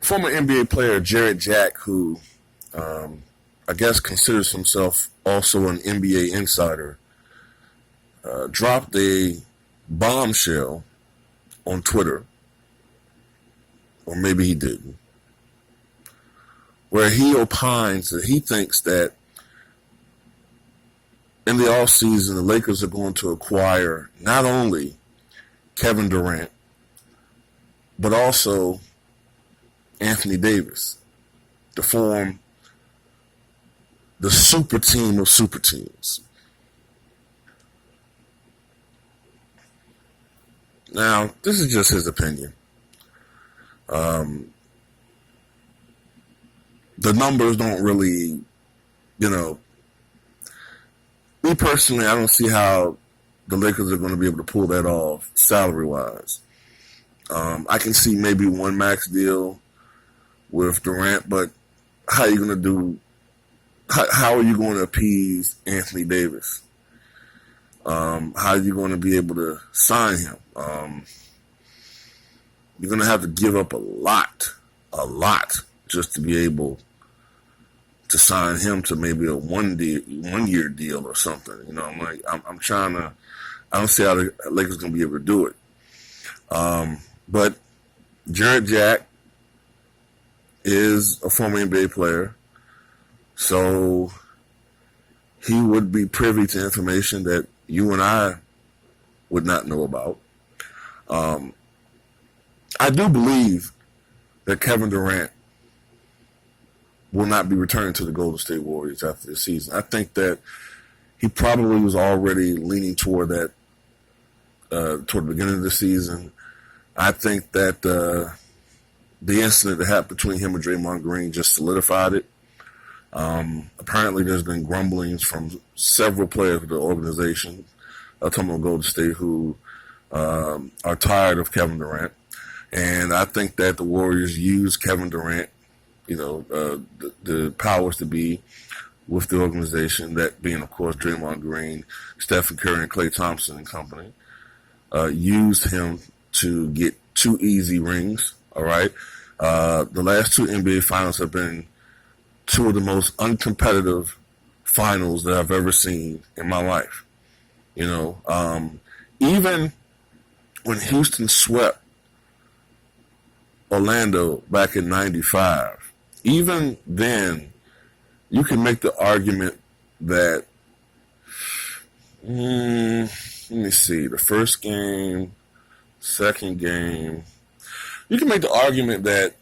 former NBA player Jarrett Jack, who I guess considers himself also an NBA insider, dropped a bombshell on Twitter, or maybe he didn't, where he opines that he thinks that in the offseason, the Lakers are going to acquire not only Kevin Durant, but also Anthony Davis to form the super team of super teams. Now, this is just his opinion. The numbers don't really, me personally, I don't see how the Lakers are going to be able to pull that off salary-wise. I can see maybe one max deal with Durant, but how are you going to do? How are you going to appease Anthony Davis? How are you going to be able to sign him? You're going to have to give up a lot, just to be able to sign him to maybe a 1 year deal or something. I'm trying to. I don't see how the Lakers going to be able to do it. But Jarrett Jack is a former NBA player, so he would be privy to information that you and I would not know about. I do believe that Kevin Durant will not be returning to the Golden State Warriors after this season. I think that he probably was already leaning toward that toward the beginning of the season. I think that the incident that happened between him and Draymond Green just solidified it. Apparently, there's been grumblings from several players of the organization, talking about Golden State, who are tired of Kevin Durant. And I think that the Warriors use Kevin Durant, the powers to be with the organization, that being, of course, Draymond Green, Stephen Curry, and Klay Thompson and company, used him to get 2 easy rings, all right? The last 2 NBA finals have been 2 of the most uncompetitive finals that I've ever seen in my life. Even when Houston swept Orlando back in '95, even then, you can make the argument that, let me see, the first game, second game, you can make the argument that,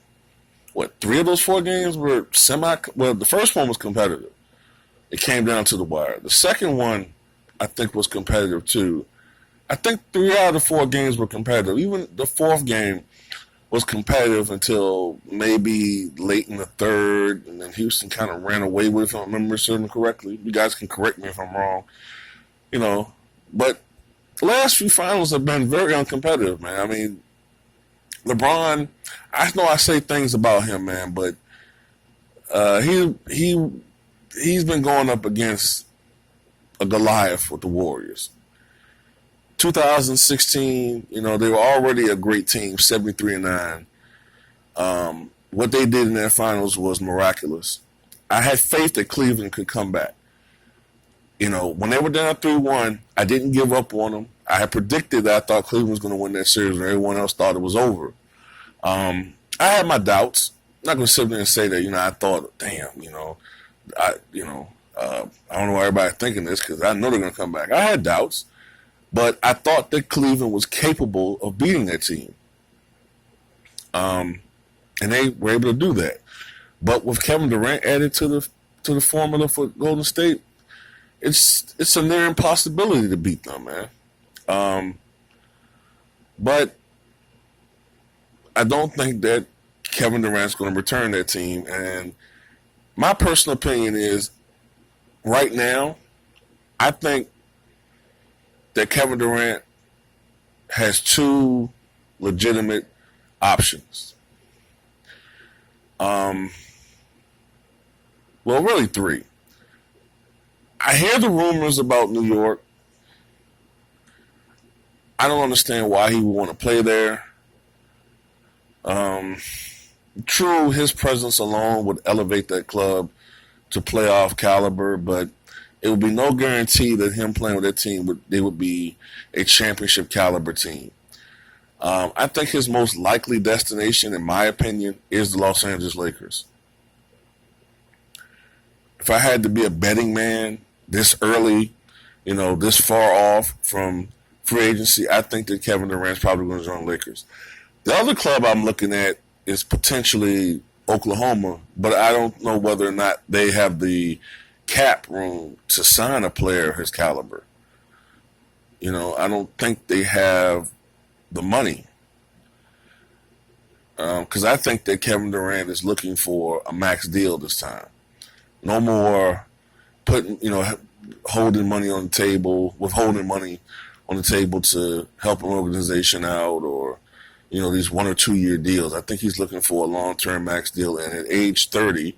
3 of those 4 games were the first one was competitive. It came down to the wire. The second one, I think, was competitive too. I think 3 out of the 4 games were competitive. Even the 4th game was competitive until maybe late in the 3rd, and then Houston kind of ran away with it, if I remember something correctly. You guys can correct me if I'm wrong. But the last few finals have been very uncompetitive, man. I mean, LeBron, I know I say things about him, man, but he's been going up against a Goliath with the Warriors. 2016, they were already a great team, 73-9. What they did in their finals was miraculous. I had faith that Cleveland could come back. When they were down 3-1, I didn't give up on them. I had predicted that I thought Cleveland was going to win that series, and everyone else thought it was over. I had my doubts. I'm not going to sit there and say that, I thought, damn, I don't know why everybody's thinking this, because I know they're going to come back. I had doubts. But I thought that Cleveland was capable of beating that team. And they were able to do that. But with Kevin Durant added to the formula for Golden State, it's a near impossibility to beat them, man. But I don't think that Kevin Durant's going to return that team. And my personal opinion is, right now, I think that Kevin Durant has 2 legitimate options. Well, really 3. I hear the rumors about New York. I don't understand why he would want to play there. True, his presence alone would elevate that club to playoff caliber, but it would be no guarantee that him playing with that team would be a championship caliber team. I think his most likely destination, in my opinion, is the Los Angeles Lakers. If I had to be a betting man this early, this far off from free agency, I think that Kevin Durant's probably going to join the Lakers. The other club I'm looking at is potentially Oklahoma, but I don't know whether or not they have the cap room to sign a player of his caliber. I don't think they have the money. Because I think that Kevin Durant is looking for a max deal this time. No more putting, holding money on the table, withholding money on the table to help an organization out, or these 1 or 2 year deals. I think he's looking for a long-term max deal, and at age 30,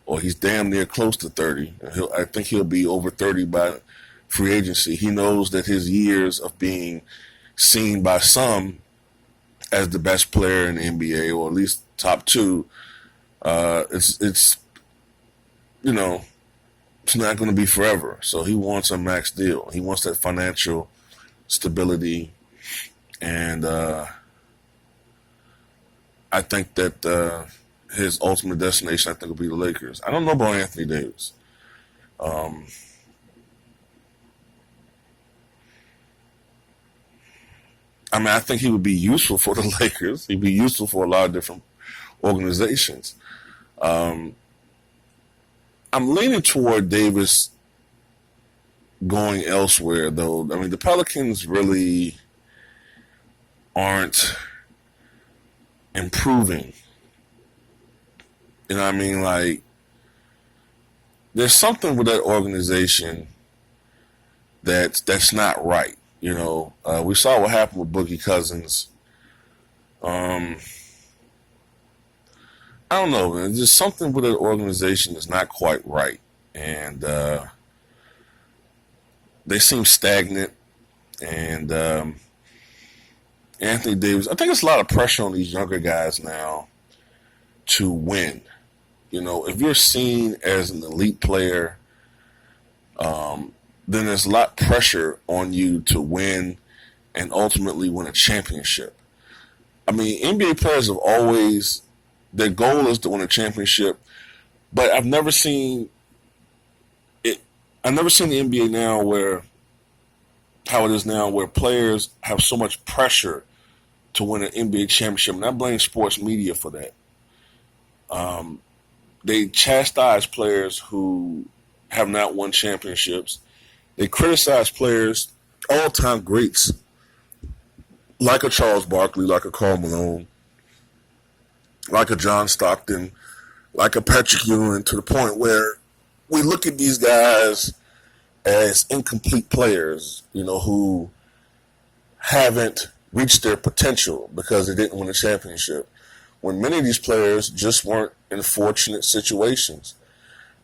or he's damn near close to 30, I think he'll be over 30 by free agency. He knows that his years of being seen by some as the best player in the NBA, or at least top two, it's not going to be forever. So he wants a max deal. He wants that financial stability, and I think that his ultimate destination, I think, will be the Lakers. I don't know about Anthony Davis. I think he would be useful for the Lakers. He'd be useful for a lot of different organizations. I'm leaning toward Davis going elsewhere, though. The Pelicans really aren't improving. Like, there's something with that organization that's not right. We saw what happened with Boogie Cousins. I don't know, man. There's something with that organization that's not quite right. And they seem stagnant. And Anthony Davis, I think there's a lot of pressure on these younger guys now to win. If you're seen as an elite player, then there's a lot of pressure on you to win and ultimately win a championship. NBA players have always, their goal is to win a championship, but I've never seen the NBA now how it is now, where players have so much pressure to win an NBA championship. And I blame sports media for that. They chastise players who have not won championships. They criticize players, all-time greats, like a Charles Barkley, like a Karl Malone, like a John Stockton, like a Patrick Ewing, to the point where we look at these guys as incomplete players, who haven't reached their potential because they didn't win a championship. When many of these players just weren't in fortunate situations.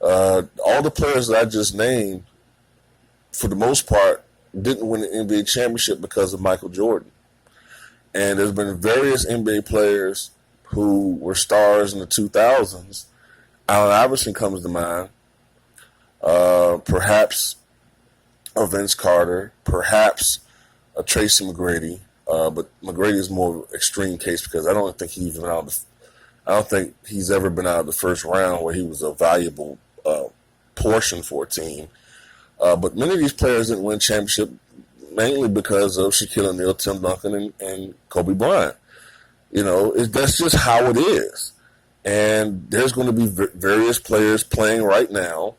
All the players that I just named, for the most part, didn't win an NBA championship because of Michael Jordan. And there's been various NBA players who were stars in the 2000s. Allen Iverson comes to mind. Perhaps a Vince Carter. Perhaps a Tracy McGrady. But McGrady is more of an extreme case because I don't think he's ever been out of the first round where he was a valuable portion for a team. But many of these players didn't win championship mainly because of Shaquille O'Neal, Tim Duncan, and Kobe Bryant. That's just how it is. And there's going to be various players playing right now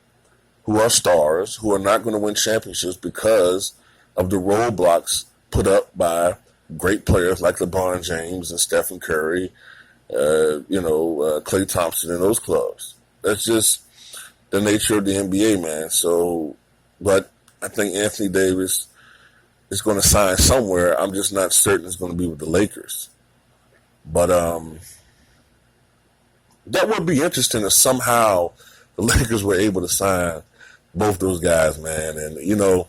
who are stars who are not going to win championships because of the roadblocks put up by great players like LeBron James and Stephen Curry, Klay Thompson and those clubs. That's just the nature of the NBA, man. So, but I think Anthony Davis is going to sign somewhere. I'm just not certain it's going to be with the Lakers. But that would be interesting if somehow the Lakers were able to sign both those guys, man. And, what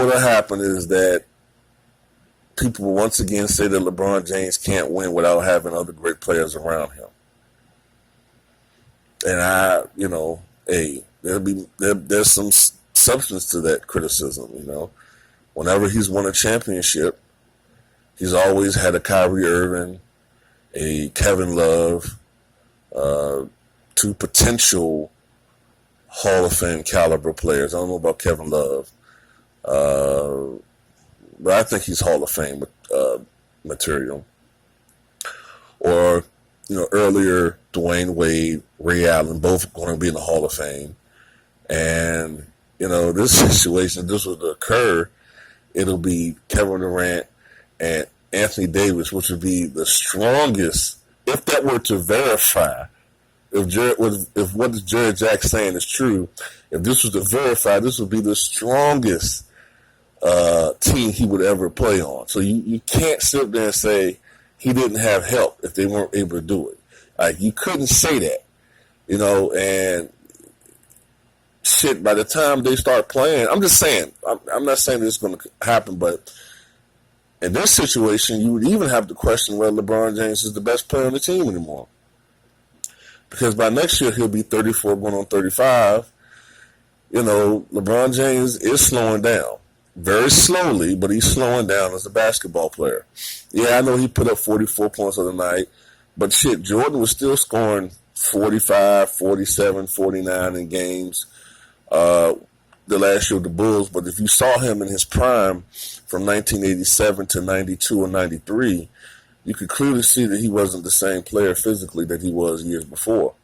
will happen is that people will once again say that LeBron James can't win without having other great players around him. And hey, there's some substance to that criticism. Whenever he's won a championship, he's always had a Kyrie Irving, a Kevin Love, two potential Hall of Fame caliber players. I don't know about Kevin Love, but I think he's Hall of Fame material. Or, earlier, Dwayne Wade, Ray Allen, both going to be in the Hall of Fame. And, this situation, if this was to occur, it'll be Kevin Durant and Anthony Davis, which would be the strongest, if that were to verify, if what Jared Jack's saying is true, if this was to verify, this would be the strongest team he would ever play on. So you can't sit there and say he didn't have help if they weren't able to do it. Like, you couldn't say that, and shit, by the time they start playing, I'm just saying, I'm not saying it's going to happen, but in this situation, you would even have to question whether LeBron James is the best player on the team anymore. Because by next year, he'll be 34 going on 35. LeBron James is slowing down. Very slowly, but he's slowing down as a basketball player. Yeah, I know he put up 44 points the other night, but shit, Jordan was still scoring 45, 47, 49 in games the last year of the Bulls. But if you saw him in his prime from 1987 to 92 or 93, you could clearly see that he wasn't the same player physically that he was years before.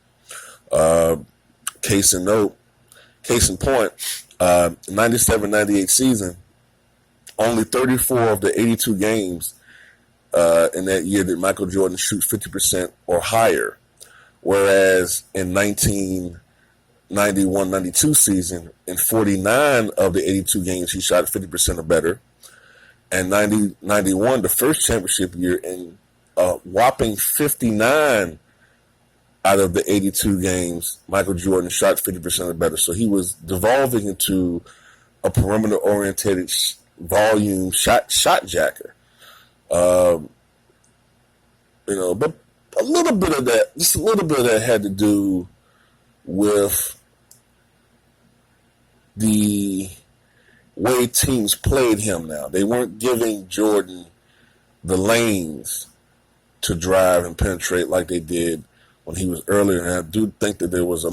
Case in point, 97-98 season, only 34 of the 82 games in that year did Michael Jordan shoot 50% or higher, whereas in 1991-92 season, in 49 of the 82 games, he shot 50% or better, and 90-91, the first championship year, in a whopping 59 out of the 82 games, Michael Jordan shot 50% or better. So he was devolving into a perimeter-oriented volume shot jacker. But a little bit of that had to do with the way teams played him now. They weren't giving Jordan the lanes to drive and penetrate like they did when he was earlier. And I do think that there was a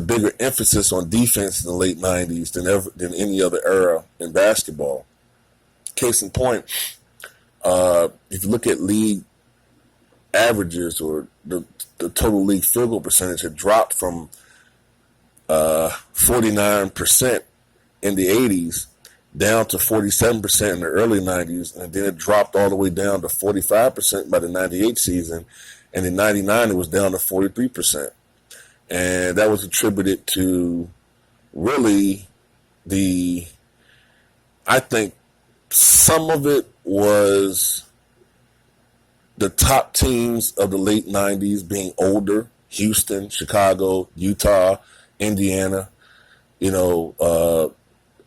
bigger emphasis on defense in the late 90s than any other era in basketball. Case in point, if you look at league averages, or the total league field goal percentage had dropped from 49% in the 80s down to 47% in the early 90s, and then it dropped all the way down to 45% by the 98 season, and in 99 it was down to 43%. And that was attributed to really I think some of it was the top teams of the late 90s being older: Houston, Chicago, Utah, Indiana.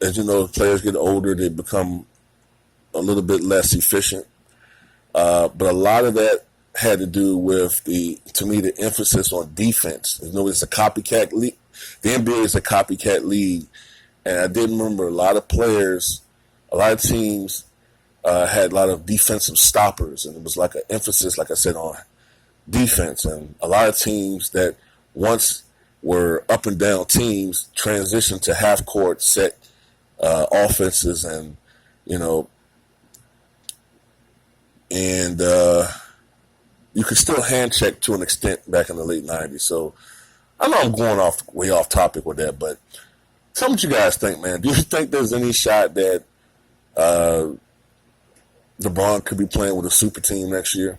As you know, players get older, they become a little bit less efficient. But a lot of that had to do with the emphasis on defense. It's a copycat league. The NBA is a copycat league. And I did remember a lot of teams had a lot of defensive stoppers. And it was like an emphasis, like I said, on defense. And a lot of teams that once were up and down teams transitioned to half court set offenses, and you could still hand check to an extent back in the late 90s. So I know I'm going way off topic with that, but tell me what you guys think, man. Do you think there's any shot that LeBron could be playing with a super team next year?